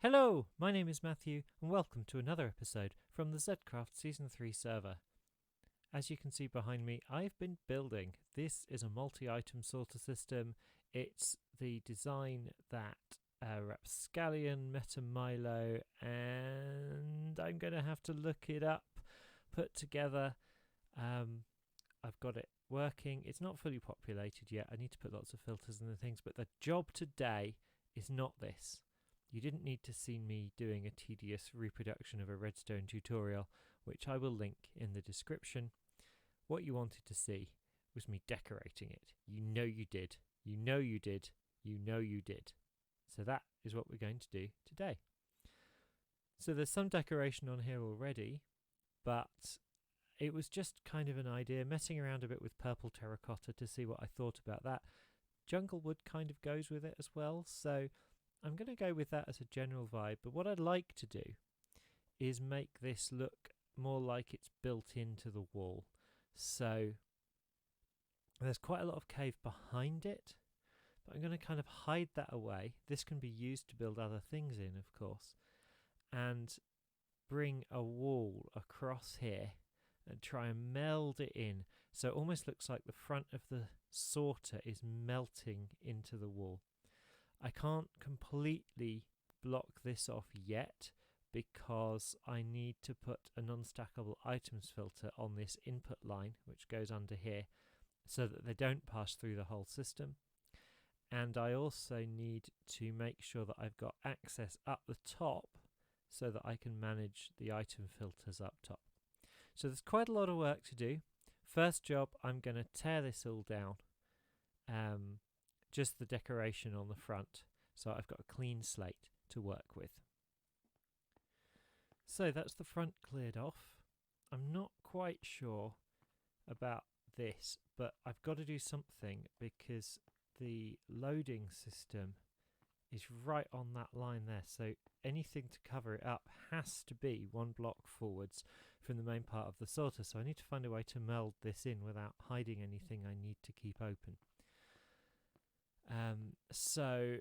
Hello, my name is Matthew, and welcome to another episode from the Zedcraft Season 3 server. As you can see behind me, I've been building. This is a multi-item sorter system. It's the design that Rapscallion, Metamilo, and I'm going to have to look it up, put together. I've got it working. It's not fully populated yet. I need to put lots of filters and things, but the job today is not this. You didn't need to see me doing a tedious reproduction of a redstone tutorial, which I will link in the description. What you wanted to see was me decorating it. You know you did. You know you did. You know you did. So that is what we're going to do today. So there's some decoration on here already, but it was just kind of an idea, messing around a bit with purple terracotta to see what I thought about that. Jungle wood kind of goes with it as well, so I'm going to go with that as a general vibe, but what I'd like to do is make this look more like it's built into the wall. So there's quite a lot of cave behind it, but I'm going to kind of hide that away. This can be used to build other things in, of course, and bring a wall across here and try and meld it in. So it almost looks like the front of the sorter is melting into the wall. I can't completely block this off yet because I need to put a non-stackable items filter on this input line, which goes under here, so that they don't pass through the whole system. And I also need to make sure that I've got access up the top so that I can manage the item filters up top. So there's quite a lot of work to do. First job, I'm going to tear this all down. Just the decoration on the front, so I've got a clean slate to work with. So that's the front cleared off. I'm not quite sure about this, but I've got to do something because the loading system is right on that line there, so anything to cover it up has to be one block forwards from the main part of the sorter, so I need to find a way to meld this in without hiding anything I need to keep open. So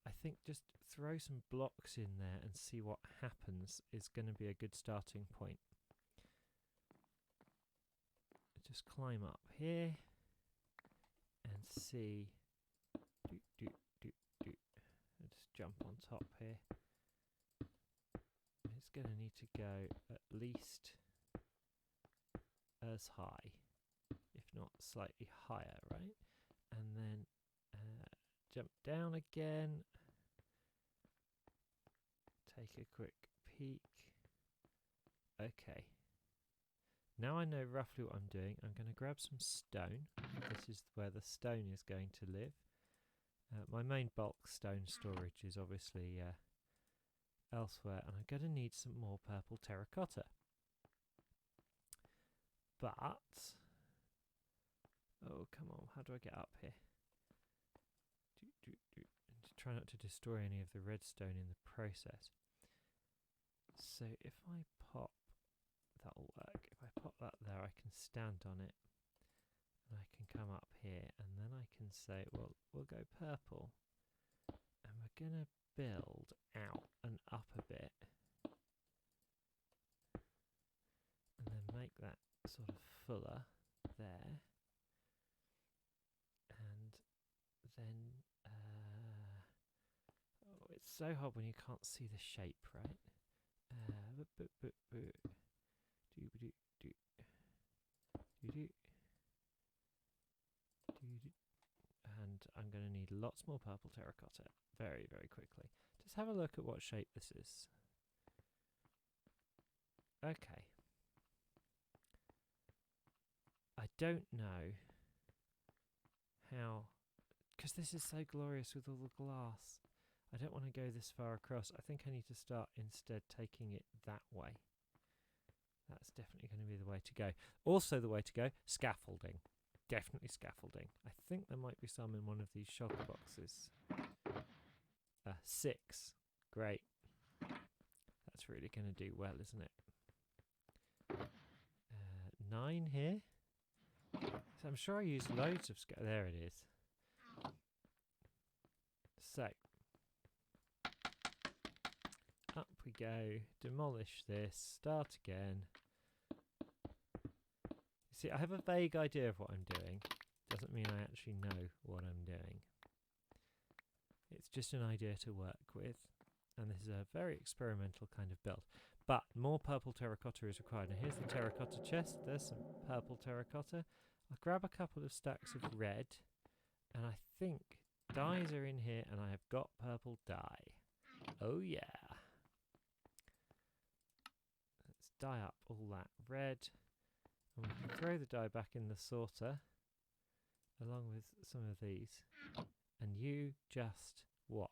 I think just throw some blocks in there and see what happens is going to be a good starting point. Just climb up here and see. Just jump on top here. It's going to need to go at least as high, if not slightly higher, right? And then jump down again, take a quick peek. Okay, now I know roughly what I'm doing. I'm going to grab some stone. This is where the stone is going to live. My main bulk stone storage is obviously elsewhere, and I'm going to need some more purple terracotta. But, oh come on, how do I get up here? Try not to destroy any of the redstone in the process. So if I pop, that'll work. If I pop that there, I can stand on it. And I can come up here, and then I can say, well, we'll go purple. And we're going to build out and up a bit. And then make that sort of fuller there. And then it's so hard when you can't see the shape, right? And I'm going to need lots more purple terracotta very, very quickly. Just have a look at what shape this is. Okay. I don't know how, because this is so glorious with all the glass. I don't want to go this far across. I think I need to start instead taking it that way. That's definitely going to be the way to go. Also the way to go, scaffolding. Definitely scaffolding. I think there might be some in one of these shulker boxes. 6. Great. That's really going to do well, isn't it? 9 here. So I'm sure I used loads of there it is. So up we go, demolish this, start again. See, I have a vague idea of what I'm doing. Doesn't mean I actually know what I'm doing. It's just an idea to work with. And this is a very experimental kind of build. But more purple terracotta is required. Now here's the terracotta chest. There's some purple terracotta. I'll grab a couple of stacks of red. And I think dyes are in here and I have got purple dye. Oh yeah. Let's dye up all that red. And we can throw the dye back in the sorter. Along with some of these. And you just watch.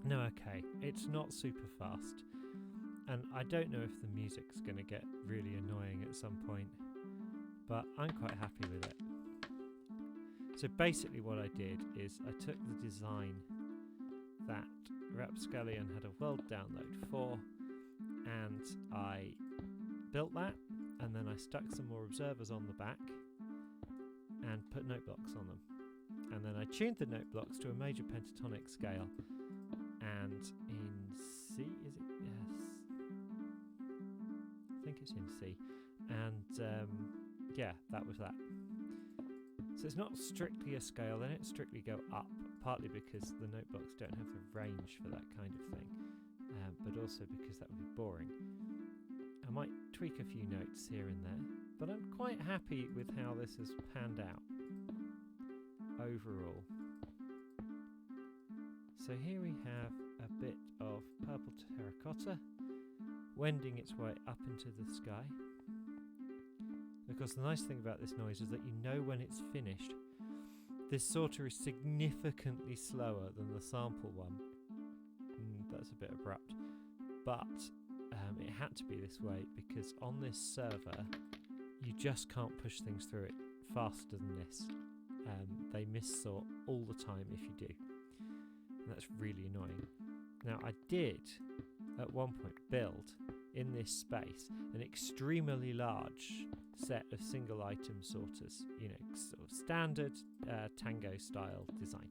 No, okay, it's not super fast. And I don't know if the music's going to get really annoying at some point, but I'm quite happy with it. So basically what I did is I took the design that Rapscallion had a world download for, and I built that, and then I stuck some more observers on the back and put note blocks on them. And then I tuned the note blocks to a major pentatonic scale, and in C, is it? Yes. I think it's in C. And yeah, that was that. So it's not strictly a scale, they don't strictly go up, partly because the note blocks don't have the range for that kind of thing, but also because that would be boring. I might tweak a few notes here and there, but I'm quite happy with how this has panned out overall. So here we have a bit of purple terracotta wending its way up into the sky. Of course, the nice thing about this noise is that you know when it's finished. This sorter is significantly slower than the sample one. That's a bit abrupt, but it had to be this way because on this server you just can't push things through it faster than this. They missort all the time if you do, and that's really annoying. Now I did at one point build in this space an extremely large set of single item sorters, you know, sort of standard Tango style design,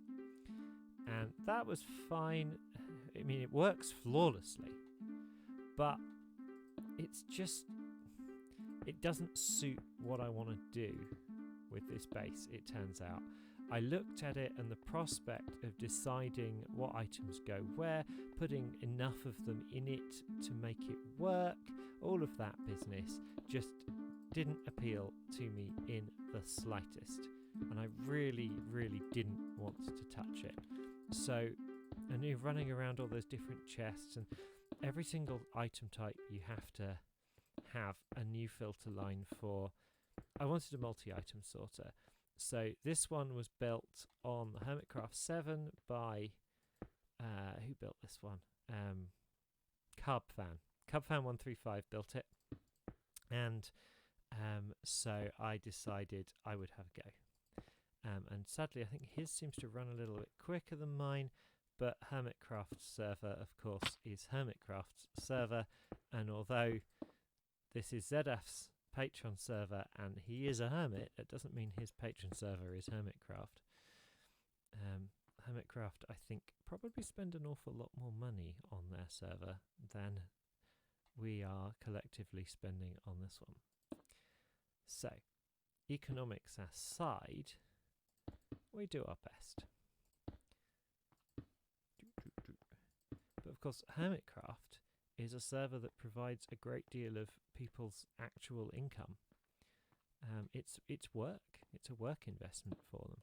and that was fine. I mean, it works flawlessly, but it's just, it doesn't suit what I want to do with this base, it turns out. I looked at it, and the prospect of deciding what items go where, putting enough of them in it to make it work, all of that business just didn't appeal to me in the slightest, and I really, really didn't want to touch it. So I knew running around all those different chests, and every single item type you have to have a new filter line for. I wanted a multi-item sorter. So this one was built on the Hermitcraft 7 by, who built this one? Cubfan. Cubfan135 built it. And so I decided I would have a go. And sadly, I think his seems to run a little bit quicker than mine, but Hermitcraft's server, of course, is Hermitcraft's server. And although this is Zedcraft's Patreon server and he is a hermit, that doesn't mean his patron server is Hermitcraft. Hermitcraft, I think, probably spend an awful lot more money on their server than we are collectively spending on this one. So, economics aside, we do our best. But of course, Hermitcraft is a server that provides a great deal of people's actual income. It's work. It's a work investment for them.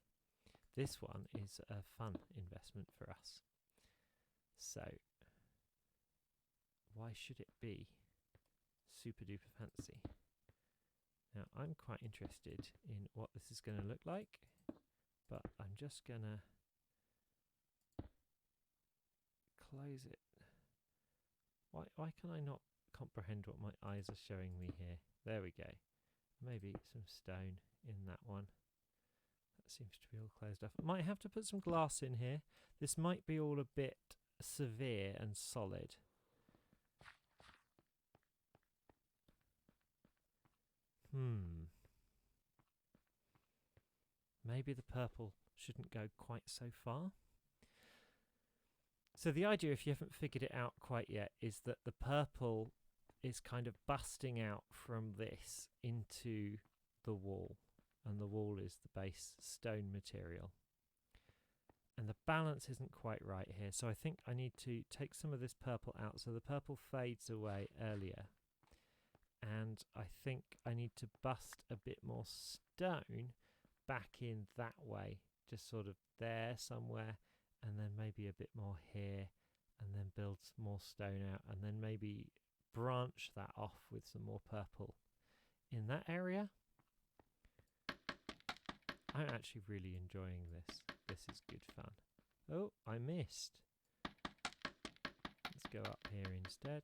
This one is a fun investment for us. So why should it be super duper fancy? Now I'm quite interested in what this is going to look like, but I'm just going to close it. Why can I not comprehend what my eyes are showing me here? There we go. maybe some stone in that one. That seems to be all closed off. Might have to put some glass in here. This might be all a bit severe and solid. Maybe the purple shouldn't go quite so far. So the idea, if you haven't figured it out quite yet, is that the purple is kind of busting out from this into the wall, and the wall is the base stone material. And the balance isn't quite right here, so I think I need to take some of this purple out so the purple fades away earlier. And I think I need to bust a bit more stone back in that way, just sort of there somewhere, and then maybe a bit more here, and then build some more stone out, and then maybe branch that off with some more purple in that area. I'm actually really enjoying this. This is good fun. Oh, I missed. Let's go up here instead.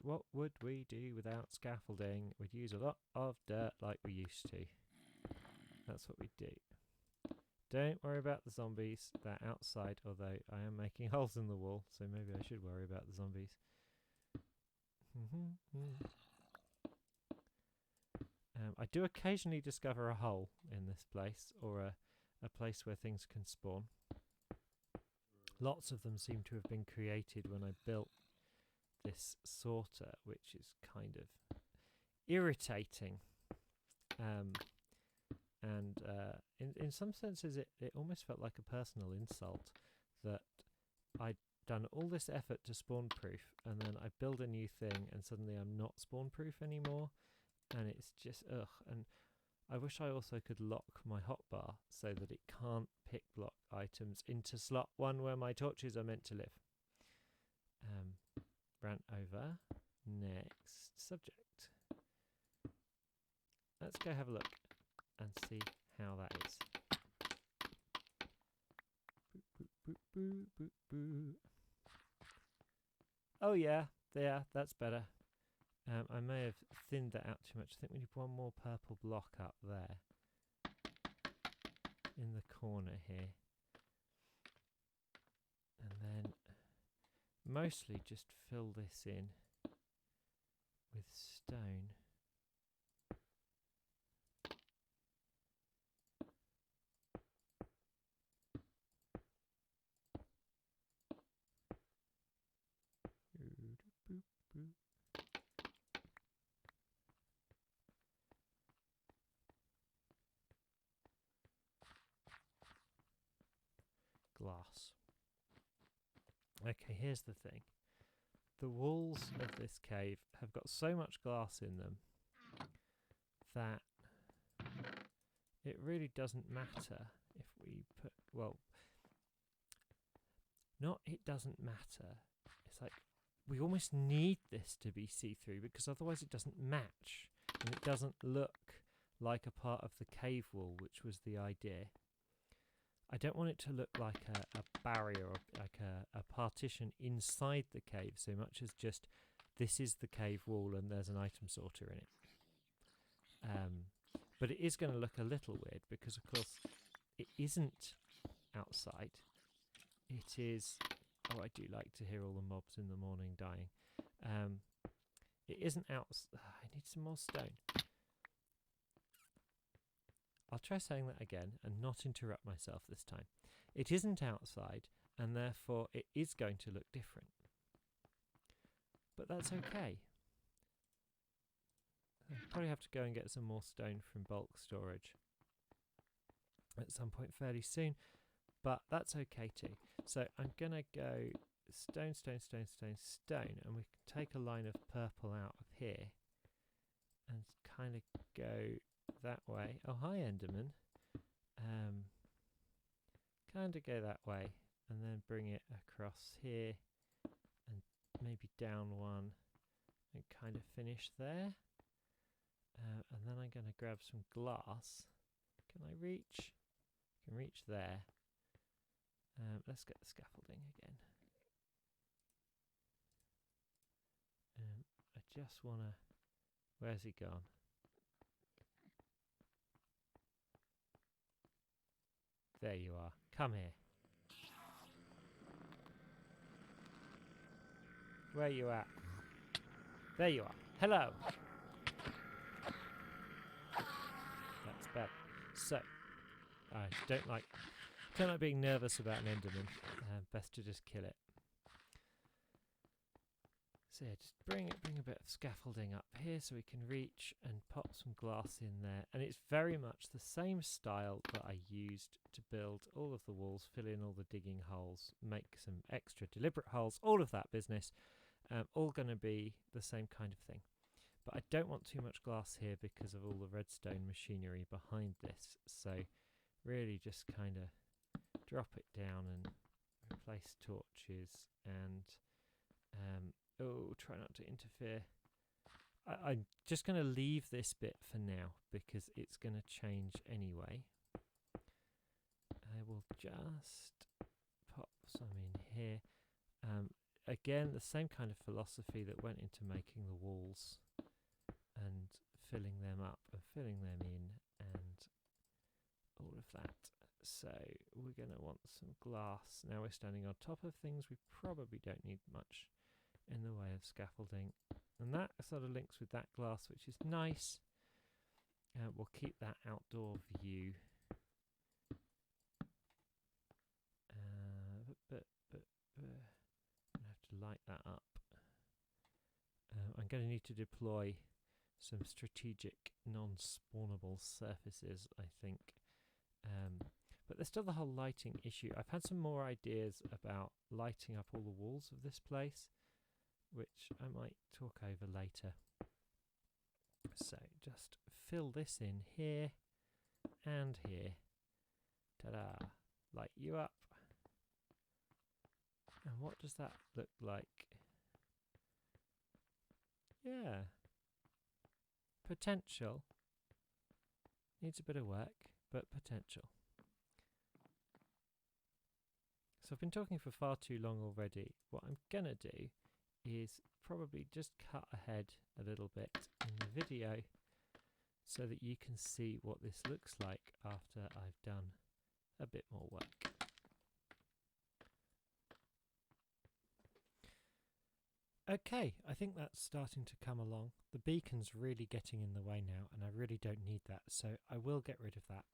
What would we do without scaffolding? We'd use a lot of dirt like we used to. That's what we do. Don't worry about the zombies. They're outside, although I am making holes in the wall, so maybe I should worry about the zombies. I do occasionally discover a hole in this place, or a place where things can spawn. Lots of them seem to have been created when I built this sorter, which is kind of irritating. In some senses it almost felt like a personal insult that I'd done all this effort to spawn proof, and then I build a new thing and suddenly I'm not spawn proof anymore, and it's just ugh. And I wish I also could lock my hotbar so that it can't pick block items into slot 1 where my torches are meant to live. Rant over. Next subject. Let's go have a look and see how that is. Boop, boop, boop, boop, boop. Oh yeah, there, that's better. I may have thinned that out too much. I think we need one more purple block up there in the corner here. And then mostly just fill this in with stone. Glass. Okay, here's the thing. The walls of this cave have got so much glass in them that it really doesn't matter if we put, well, not it doesn't matter. It's like we almost need this to be see-through because otherwise it doesn't match and it doesn't look like a part of the cave wall, which was the idea. I don't want it to look like a barrier or like a partition inside the cave so much as just this is the cave wall and there's an item sorter in it. But it is going to look a little weird because of course it isn't outside. It is, oh, I do like to hear all the mobs in the morning dying. It isn't outside. I need some more stone. I'll try saying that again and not interrupt myself this time. It isn't outside, and therefore it is going to look different. But that's okay. I'll probably have to go and get some more stone from bulk storage at some point fairly soon, but that's okay too. So I'm going to go stone, stone, stone, stone, stone, and we can take a line of purple out of here and kind of go that way. Oh, hi Enderman. Kind of go that way and then bring it across here and maybe down one and kind of finish there. And then I'm going to grab some glass. Can I reach? I can reach there. Let's get the scaffolding again. I just want to... Where's he gone? There you are. Come here. Where you at? There you are. Hello. That's bad. So, I don't like being nervous about an Enderman. Best to just kill it. So yeah, just bring a bit of scaffolding up here so we can reach and pop some glass in there. And it's very much the same style that I used to build all of the walls, fill in all the digging holes, make some extra deliberate holes, all of that business. All going to be the same kind of thing. But I don't want too much glass here because of all the redstone machinery behind this. So really just kind of drop it down and replace torches and try not to interfere. I'm just going to leave this bit for now because it's going to change anyway. I will just pop some in here. Again, the same kind of philosophy that went into making the walls and filling them up and filling them in and all of that. So we're going to want some glass. Now we're standing on top of things. We probably don't need much in the way of scaffolding. And that sort of links with that glass, which is nice. We'll keep that outdoor view. But I have to light that up. I'm going to need to deploy some strategic non-spawnable surfaces, I think. But there's still the whole lighting issue. I've had some more ideas about lighting up all the walls of this place, which I might talk over later. So just fill this in here and here. Ta-da! Light you up. And what does that look like? Yeah. Potential. Needs a bit of work, but potential. So I've been talking for far too long already. What I'm gonna do is probably just cut ahead a little bit in the video so that you can see what this looks like after I've done a bit more work. Okay, I think that's starting to come along. The beacon's really getting in the way now, and I really don't need that, so I will get rid of that.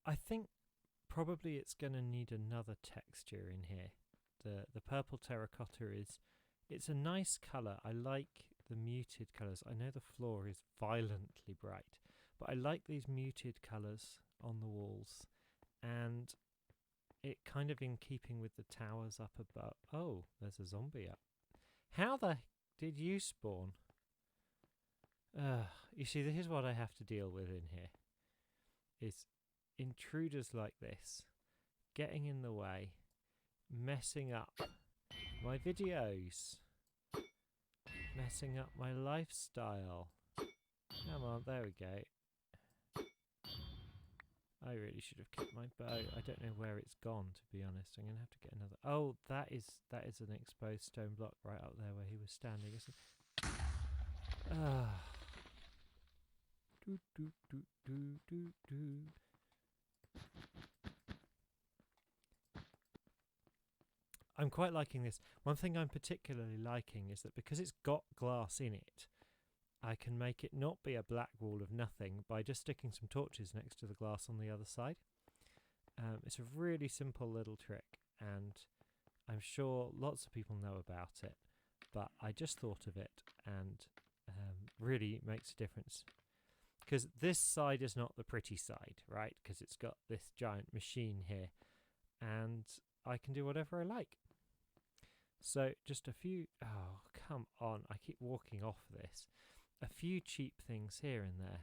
I think probably it's going to need another texture in here. The purple terracotta it's a nice colour. I like the muted colours. I know the floor is violently bright, but I like these muted colours on the walls, and it kind of in keeping with the towers up above. Oh, there's a zombie up. How the did you spawn? You see, this is what I have to deal with in here. Is intruders like this getting in the way, messing up my videos, messing up my lifestyle. Come on, there we go. I really should have kept my bow. I don't know where it's gone, to be honest. I'm going to have to get another. Oh, that is an exposed stone block right up there where he was standing, isn't it? Ah. Do, do, do, do, do, do. I'm quite liking this. One thing I'm particularly liking is that because it's got glass in it, I can make it not be a black wall of nothing by just sticking some torches next to the glass on the other side. It's a really simple little trick, and I'm sure lots of people know about it, but I just thought of it, and really makes a difference. Because this side is not the pretty side, right? Because it's got this giant machine here, and I can do whatever I like. So just a few... Oh, come on. I keep walking off this. A few cheap things here and there,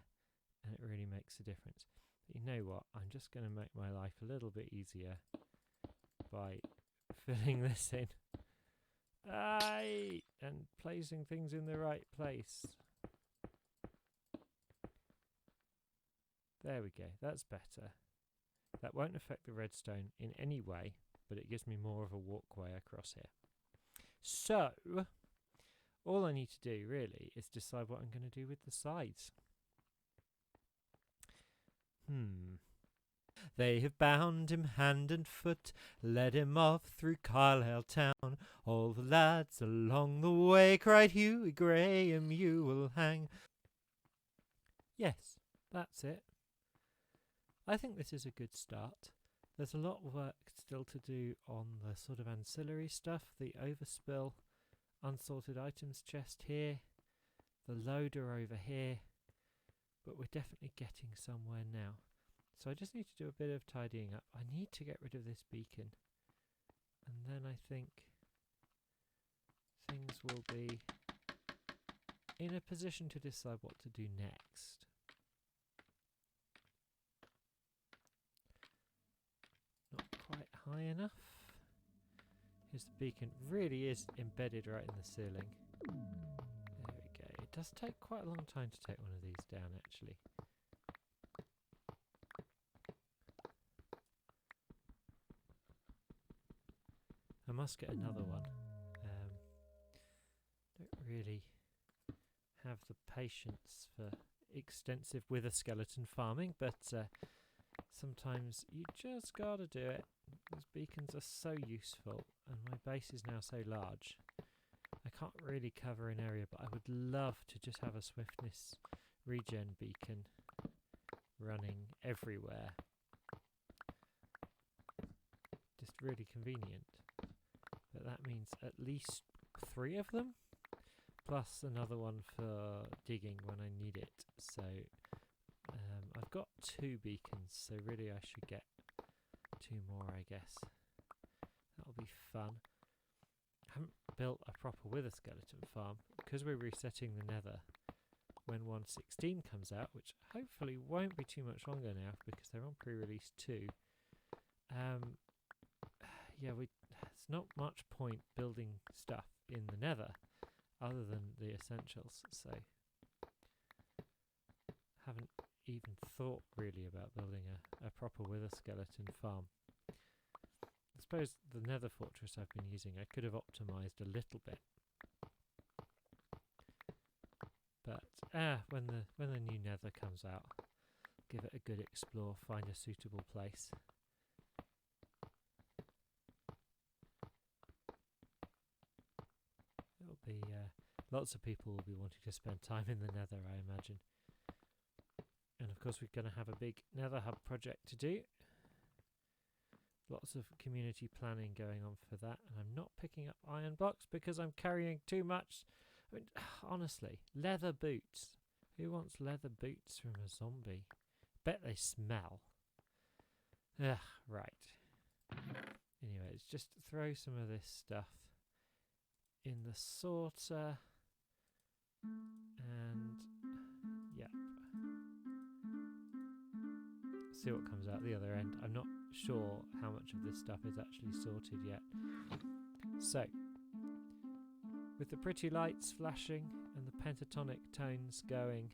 and it really makes a difference. But you know what? I'm just going to make my life a little bit easier by filling this in. Aye! And placing things in the right place. There we go. That's better. That won't affect the redstone in any way. but it gives me more of a walkway across here. So, all I need to do really is decide what I'm going to do with the sides. They have bound him hand and foot, led him off through Carlisle town. All the lads along the way cried, Hughie Graham, you will hang. Yes, that's it. I think this is a good start. There's a lot of work still to do on the sort of ancillary stuff, the overspill, unsorted items chest here, the loader over here, but we're definitely getting somewhere now. So I just need to do a bit of tidying up. I need to get rid of this beacon, and then I think things will be in a position to decide what to do next. Not quite high enough. Here's the beacon. Really is embedded right in the ceiling. There we go. It does take quite a long time to take one of these down, actually. I must get another one. Don't really have the patience for extensive wither skeleton farming, but sometimes you just gotta do it. These beacons are so useful, and my base is now so large. I can't really cover an area, but I would love to just have a swiftness regen beacon running everywhere. Just really convenient. But that means at least 3 of them, plus another one for digging when I need it. So I've got 2 beacons, so really I should get 2 more, I guess. That'll be fun. I haven't built a proper wither skeleton farm because we're resetting the nether when 1.16 comes out, which hopefully won't be too much longer now because they're on pre-release 2. Yeah, there's not much point building stuff in the nether other than the essentials, so haven't even thought really about building a proper wither skeleton farm. I suppose the nether fortress I've been using I could have optimised a little bit, but when the new nether comes out, give it a good explore, find a suitable place. It'll be lots of people will be wanting to spend time in the nether, I imagine. And of course we're going to have a big nether hub project to do. Lots of community planning going on for that, and I'm not picking up iron blocks because I'm carrying too much. I mean, honestly, leather boots. Who wants leather boots from a zombie? Bet they smell. Ugh, right. Anyway, let's just throw some of this stuff in the sorter, and yep. See what comes out the other end. I'm not sure how much of this stuff is actually sorted yet. So, with the pretty lights flashing and the pentatonic tones going,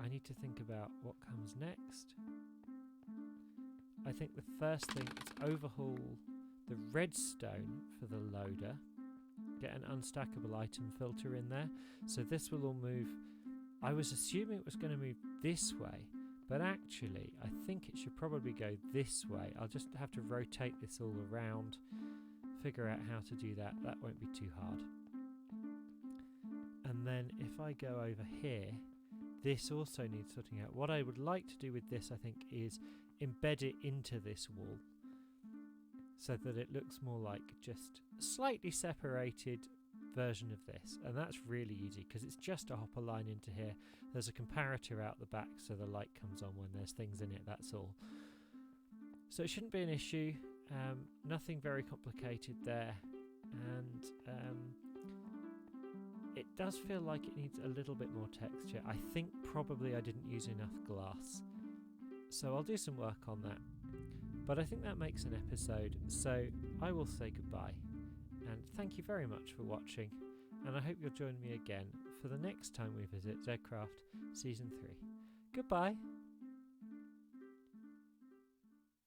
I need to think about what comes next. I think the first thing is overhaul the redstone for the loader. Get an unstackable item filter in there. So this will all move. I was assuming it was going to move this way, but actually I think it should probably go this way. I'll just have to rotate this all around, figure out how to do that. That won't be too hard. And then if I go over here, this also needs sorting out. What I would like to do with this, I think, is embed it into this wall so that it looks more like just a slightly separated version of this. And that's really easy because it's just a hopper line into here. There's a comparator out the back so the light comes on when there's things in it, that's all. So it shouldn't be an issue. Nothing very complicated there. And it does feel like it needs a little bit more texture. I think probably I didn't use enough glass. So I'll do some work on that. But I think that makes an episode, so I will say goodbye. And thank you very much for watching, and I hope you'll join me again for the next time we visit Zedcraft Season 3. Goodbye!